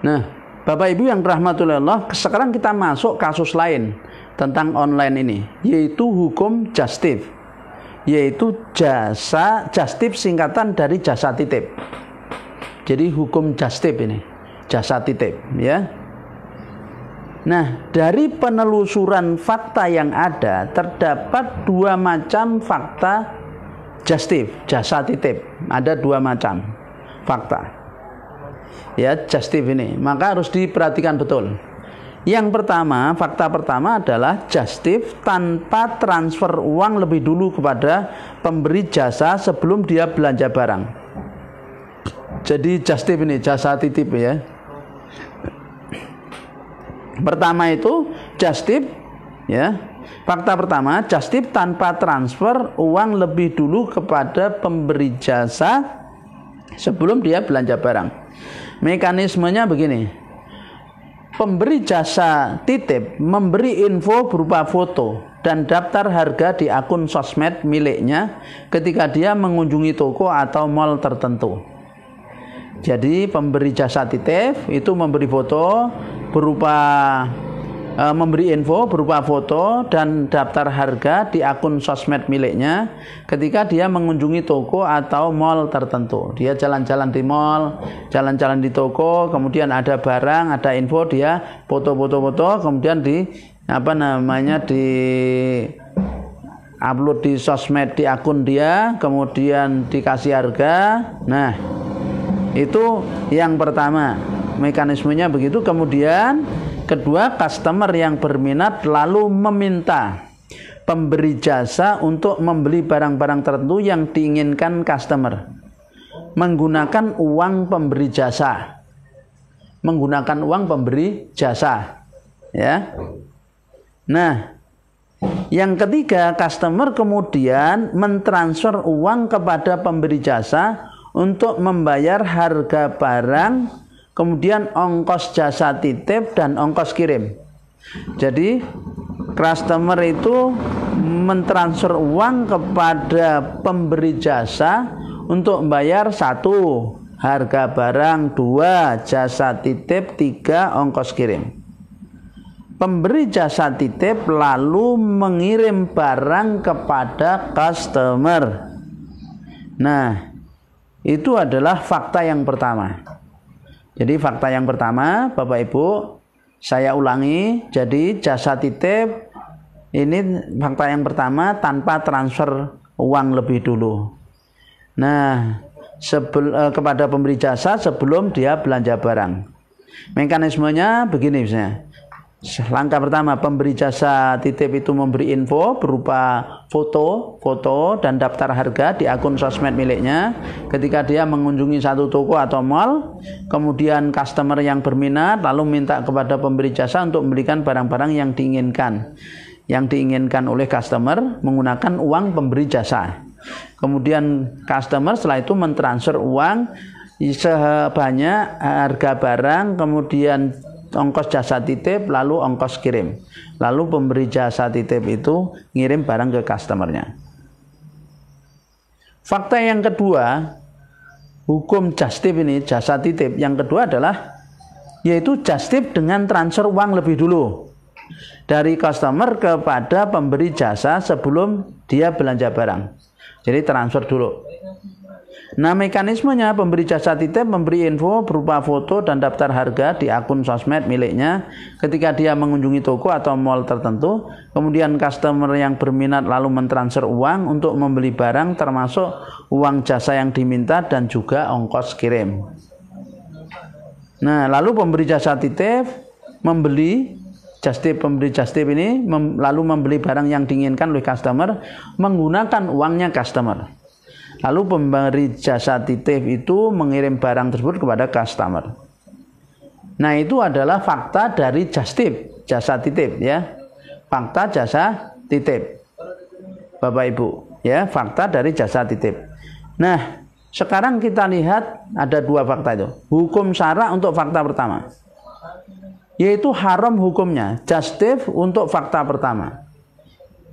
Nah, Bapak Ibu yang rahmatullah Allah, sekarang kita masuk kasus lain tentang online ini, yaitu hukum justip, yaitu justip singkatan dari jasa titip. Jadi hukum justip ini, jasa titip, ya. Nah, dari penelusuran fakta yang ada, terdapat dua macam fakta justip, jasa titip. Ada dua macam fakta. Ya, justip ini, maka harus diperhatikan betul. Yang pertama, fakta pertama adalah justip tanpa transfer uang lebih dulu kepada pemberi jasa sebelum dia belanja barang. Jadi justip ini, jasa titip, ya. Pertama itu justip, ya. Fakta pertama, justip tanpa transfer uang lebih dulu kepada pemberi jasa sebelum dia belanja barang. Mekanismenya begini. Pemberi jasa titip memberi info berupa foto dan daftar harga di akun sosmed miliknya ketika dia mengunjungi toko atau mal tertentu. Jadi pemberi jasa titip itu memberi foto berupa memberi info berupa foto dan daftar harga di akun sosmed miliknya ketika dia mengunjungi toko atau mal tertentu. Dia jalan-jalan di mal, jalan-jalan di toko, kemudian ada barang, ada info, dia foto-foto, kemudian di di upload di sosmed di akun dia, kemudian dikasih harga. Nah, itu yang pertama, mekanismenya begitu. Kemudian kedua, customer yang berminat lalu meminta pemberi jasa untuk membeli barang-barang tertentu yang diinginkan customer menggunakan uang pemberi jasa. Menggunakan uang pemberi jasa, ya. Nah, yang ketiga, customer kemudian mentransfer uang kepada pemberi jasa untuk membayar harga barang, kemudian ongkos jasa titip dan ongkos kirim. Jadi customer itu mentransfer uang kepada pemberi jasa untuk membayar 1, harga barang, 2, jasa titip, 3, ongkos kirim. Pemberi jasa titip lalu mengirim barang kepada customer. Nah, itu adalah fakta yang pertama. Jadi fakta yang pertama, Bapak Ibu, saya ulangi. Jadi jasa titip ini fakta yang pertama tanpa transfer uang lebih dulu. Nah, kepada pemberi jasa sebelum dia belanja barang. Mekanismenya begini misalnya. Langkah pertama, pemberi jasa titip itu memberi info berupa foto dan daftar harga di akun sosmed miliknya ketika dia mengunjungi satu toko atau mal. Kemudian customer yang berminat lalu minta kepada pemberi jasa untuk membelikan barang-barang yang diinginkan oleh customer menggunakan uang pemberi jasa. Kemudian customer setelah itu mentransfer uang sebanyak harga barang, kemudian ongkos jasa titip, lalu ongkos kirim. Lalu pemberi jasa titip itu ngirim barang ke customernya. Fakta yang kedua, hukum justip ini, jasa titip yang kedua adalah yaitu justip dengan transfer uang lebih dulu dari customer kepada pemberi jasa sebelum dia belanja barang. Jadi transfer dulu. Nah, mekanismenya pemberi jasa titip memberi info berupa foto dan daftar harga di akun sosmed miliknya ketika dia mengunjungi toko atau mal tertentu. Kemudian customer yang berminat lalu mentransfer uang untuk membeli barang termasuk uang jasa yang diminta dan juga ongkos kirim. Nah, lalu pemberi jasa titip pemberi justip ini lalu membeli barang yang diinginkan oleh customer menggunakan uangnya customer. Lalu pemberi jasa titip itu mengirim barang tersebut kepada customer. Nah, itu adalah fakta dari justip, jasa titip, ya. Fakta jasa titip, Bapak Ibu, ya, fakta dari jasa titip. Nah, sekarang kita lihat ada dua fakta itu. Hukum syara untuk fakta pertama, yaitu haram hukumnya justip untuk fakta pertama,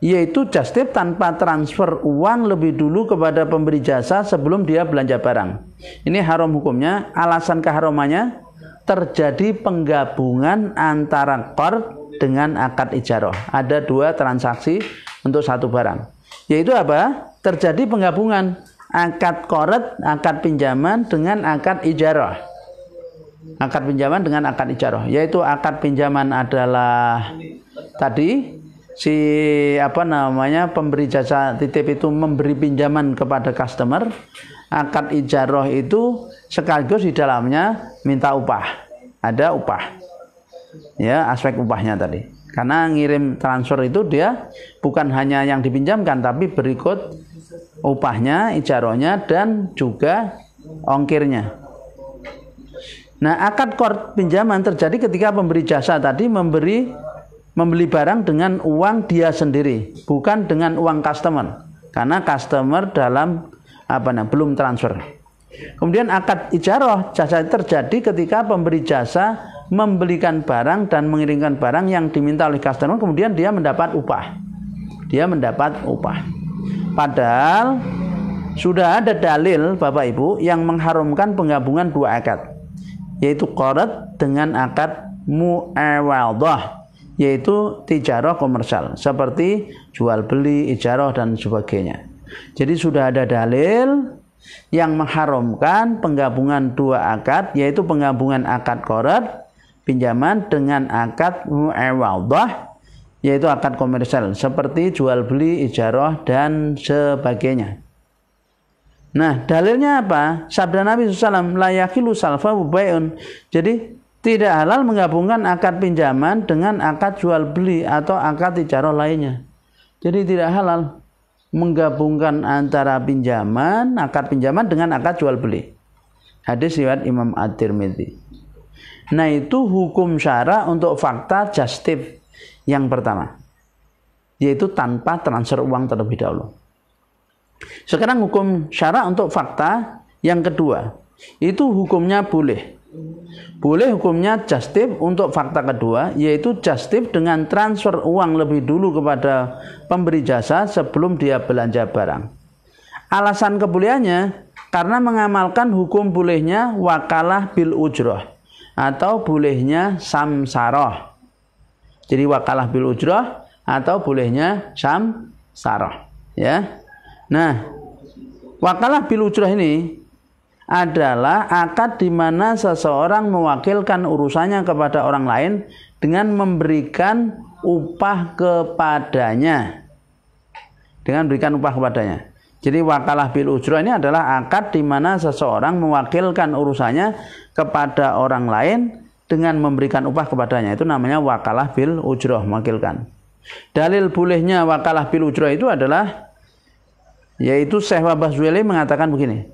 yaitu justip tanpa transfer uang lebih dulu kepada pemberi jasa sebelum dia belanja barang. Ini haram hukumnya. Alasan keharamannya terjadi penggabungan antara qard dengan akad ijarah. Ada dua transaksi untuk satu barang. Yaitu apa? Terjadi penggabungan akad qard, akad pinjaman dengan akad ijarah. Akad pinjaman dengan akad ijarah. Yaitu akad pinjaman adalah tadi si pemberi jasa titip itu memberi pinjaman kepada customer. Akad ijarah itu sekaligus di dalamnya minta upah. Ada upah. Ya, aspek upahnya tadi. Karena ngirim transfer itu dia bukan hanya yang dipinjamkan tapi berikut upahnya, ijarahnya dan juga ongkirnya. Nah, akad qard pinjaman terjadi ketika pemberi jasa tadi membeli barang dengan uang dia sendiri, bukan dengan uang customer. Karena customer belum transfer. Kemudian akad ijarah jasa terjadi ketika pemberi jasa membelikan barang dan mengirimkan barang yang diminta oleh customer, kemudian dia mendapat upah. Padahal sudah ada dalil Bapak Ibu yang mengharumkan penggabungan dua akad, yaitu qard dengan akad mu'awadhah, yaitu tijarah komersial seperti jual beli, ijarah dan sebagainya. Jadi sudah ada dalil yang mengharamkan penggabungan dua akad, yaitu penggabungan akad qard pinjaman dengan akad mu'awadhah, yaitu akad komersial seperti jual beli, ijarah dan sebagainya. Nah, dalilnya apa? Sabda Nabi SAW, la yakilu salfa bai'un. Jadi tidak halal menggabungkan akad pinjaman dengan akad jual beli atau akad ijarah lainnya. Jadi tidak halal menggabungkan antara akad pinjaman dengan akad jual beli. Hadis riwayat Imam At-Tirmidzi. Nah, itu hukum syara untuk fakta justif yang pertama, yaitu tanpa transfer uang terlebih dahulu. Sekarang hukum syara untuk fakta yang kedua, itu hukumnya boleh. Boleh hukumnya justif untuk fakta kedua, yaitu justif dengan transfer uang lebih dulu kepada pemberi jasa sebelum dia belanja barang. Alasan kebolehannya karena mengamalkan hukum bolehnya wakalah bil ujrah atau bolehnya samsarah. Jadi wakalah bil ujrah atau bolehnya samsarah, ya. Nah, wakalah bil ujrah ini adalah akad di mana seseorang mewakilkan urusannya kepada orang lain dengan memberikan upah kepadanya. Jadi wakalah bil ujrah ini adalah akad di mana seseorang mewakilkan urusannya kepada orang lain dengan memberikan upah kepadanya. Itu namanya wakalah bil ujrah, mewakilkan. Dalil bolehnya wakalah bil ujrah itu adalah, yaitu Syekh Wahbah Zuhaili mengatakan begini.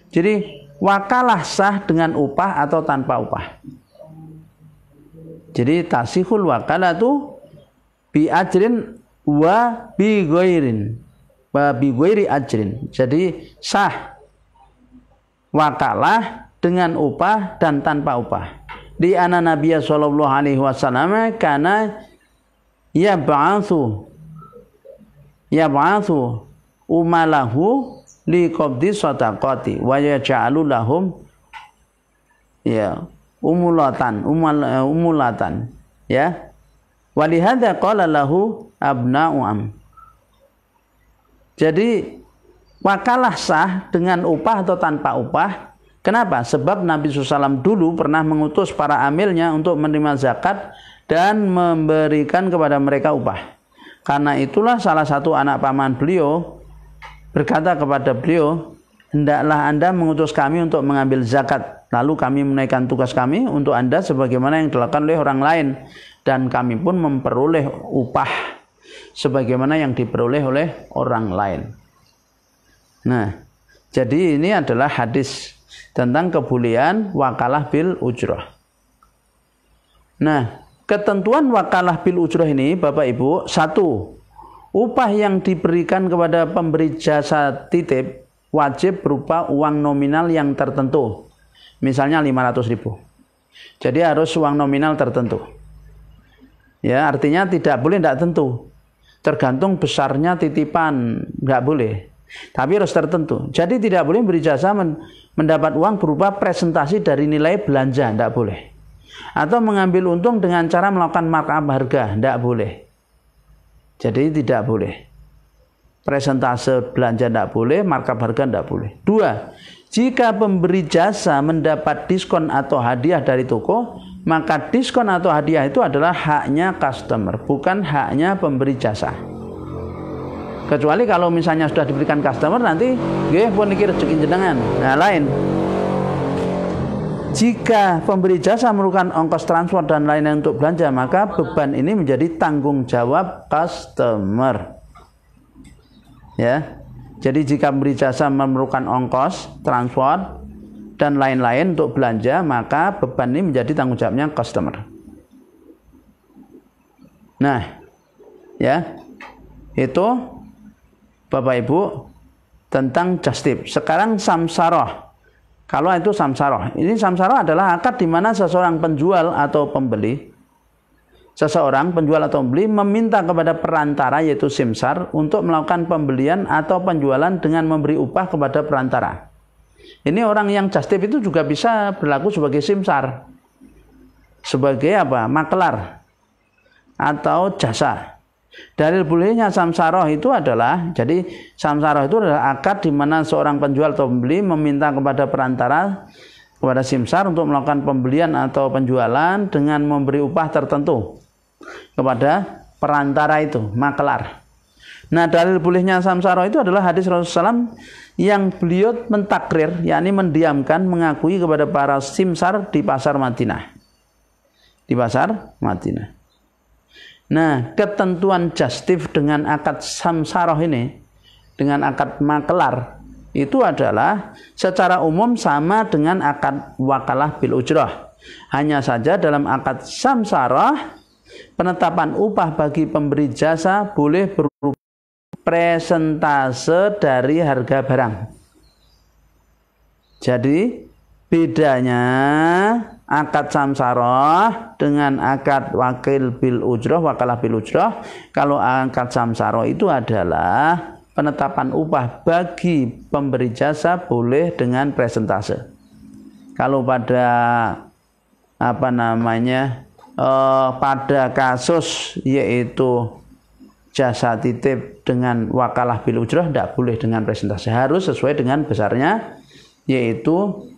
Jadi wakalah sah dengan upah atau tanpa upah. Jadi tasihul wakalatu bi ajrin wa bi ghairin wa bi ghairi ajrin. Jadi sah wakalah dengan upah dan tanpa upah. Di anna Nabiya sallallahu alaihi wasallam kana yab'atsu umalahu li qabdi sadaqati wa yaj'alu lahum umulatan ya. Walihadza qala lahu abna'u am. Jadi wakalah sah dengan upah atau tanpa upah. Kenapa? Sebab Nabi SAW dulu pernah mengutus para amilnya untuk menerima zakat dan memberikan kepada mereka upah. Karena itulah salah satu anak paman beliau berkata kepada beliau, hendaklah Anda mengutus kami untuk mengambil zakat, lalu kami menaikkan tugas kami untuk Anda sebagaimana yang dilakukan oleh orang lain, dan kami pun memperoleh upah sebagaimana yang diperoleh oleh orang lain. Nah, jadi ini adalah hadis tentang kebolehan wakalah bil ujrah. Nah, ketentuan wakalah bil ujrah ini Bapak Ibu, satu, upah yang diberikan kepada pemberi jasa titip wajib berupa uang nominal yang tertentu. Misalnya 500.000. Jadi harus uang nominal tertentu. Ya, artinya tidak boleh tidak tentu. Tergantung besarnya titipan, nggak boleh. Tapi harus tertentu. Jadi tidak boleh beri jasa mendapat uang berupa presentasi dari nilai belanja, tidak boleh. Atau mengambil untung dengan cara melakukan markup harga, tidak boleh. Jadi tidak boleh. Presentase belanja tidak boleh, markup harga tidak boleh. 2. Jika pemberi jasa mendapat diskon atau hadiah dari toko, maka diskon atau hadiah itu adalah haknya customer, bukan haknya pemberi jasa. Kecuali kalau misalnya sudah diberikan customer, nanti nggih pun iki rezeki jenengan. Nah, lain. Jika pemberi jasa memerlukan ongkos transport dan lain-lain untuk belanja, maka beban ini menjadi tanggung jawab customer. Ya. Jadi jika pemberi jasa memerlukan ongkos transport dan lain-lain untuk belanja, maka beban ini menjadi tanggung jawabnya customer. Nah, ya. Itu Bapak Ibu tentang just tip. Sekarang samsaroh. Kalau itu samsaroh. Ini samsaroh adalah akad di mana seseorang penjual atau pembeli, seseorang penjual atau pembeli meminta kepada perantara yaitu simsar untuk melakukan pembelian atau penjualan dengan memberi upah kepada perantara. Ini orang yang just tip itu juga bisa berlaku sebagai simsar. Sebagai apa? Makelar atau jasa. Dalil bolehnya samsaroh itu adalah, jadi samsaroh itu adalah akad di mana seorang penjual atau pembeli meminta kepada perantara, kepada simsar untuk melakukan pembelian atau penjualan dengan memberi upah tertentu kepada perantara itu, makelar. Nah, dalil bolehnya samsaroh itu adalah hadis Rasulullah SAW yang beliau mentakrir, yakni mendiamkan, mengakui kepada para simsar di pasar Madinah. Di pasar Madinah. Nah, ketentuan justif dengan akad samsaroh ini, dengan akad makelar, itu adalah secara umum sama dengan akad wakalah bil ujrah. Hanya saja dalam akad samsaroh, penetapan upah bagi pemberi jasa boleh berupa presentase dari harga barang. Jadi, bedanya akad samsaroh dengan akad wakil bil ujroh, wakalah bil ujroh. Kalau akad samsaroh itu adalah penetapan upah bagi pemberi jasa boleh dengan presentase. Kalau pada pada kasus yaitu jasa titip dengan wakalah bil ujroh tidak boleh dengan presentase, harus sesuai dengan besarnya, yaitu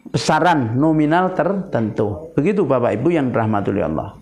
besaran nominal tertentu. Begitu Bapak Ibu yang dirahmati Allah.